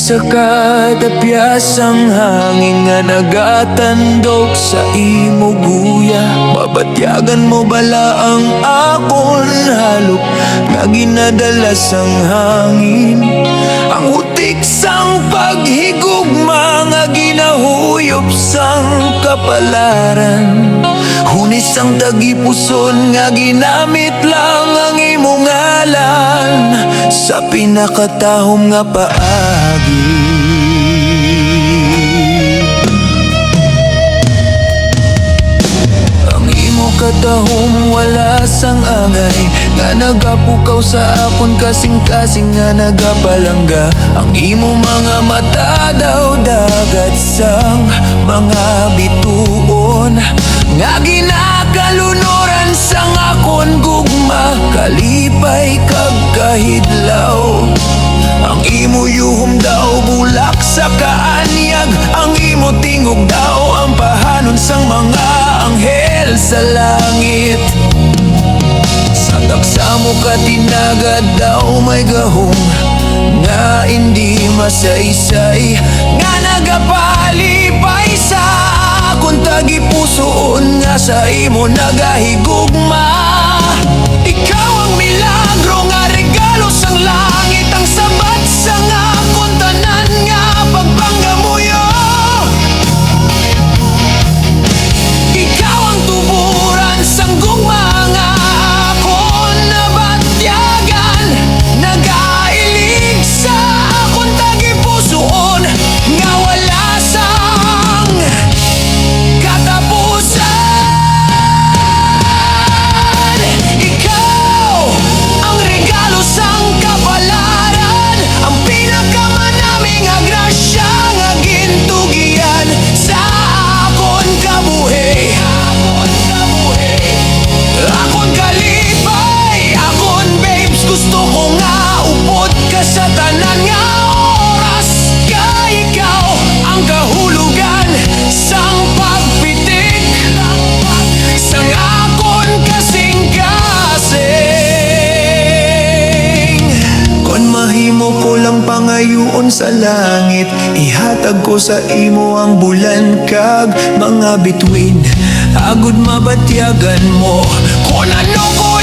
sa katapyasang hangin nga nagatandok sa imo guya. Mabatyagan mo bala ang akon halok nga ginadala sang hangin. Ang utik sang paghigugma nga ginahuyop sang kapalaran. Hunis ang tagipuson nga ginamit lang ang imong ngalan sa pinakatahom nga paagi. Ang imo katahom wala sang angay nga nagapukaw sa akon kasing-kasing nga nagapalangga. Ang imo mga mata daw dagat sang mga bituon nga ginakalunuran sang akon gugma. Kalipay kag kahidlaw, ang imo yuhom daw bulak sa kaanyag. Ang imo tingog daw ang pahanon sang mga anghel sa langit. Sa daksa mo katinagad daw may gahong nga hindi masaysay, nga nagapalipay sa akong tagipusoon nga sa imo nagahigugma. Ikaw ang milagro nga regalo sang langit, ang sabat sang akong tanan nga pagpanggamuyo. Ikaw ang tuburan sang gugma nga akon nabatyagan, nagailig sa akong tagipusoon nga wala sang katapusan. Ikaw ang regalo sang kapalaran, ang pinakamanaming nga grasya nga gintugian sa akon kabuhi. Akon kalipay, akon babes, gusto ko nga upod ka sa tanan nga oras. Ka ikaw ang kahulugan sang pagpitik sang akon kasing-kasing. Kon mahimo ko lang pangayoon sa langit, ihatag ko sa imo ang bulan kag mga bituin. Agud mabatyagan mo kon ano ko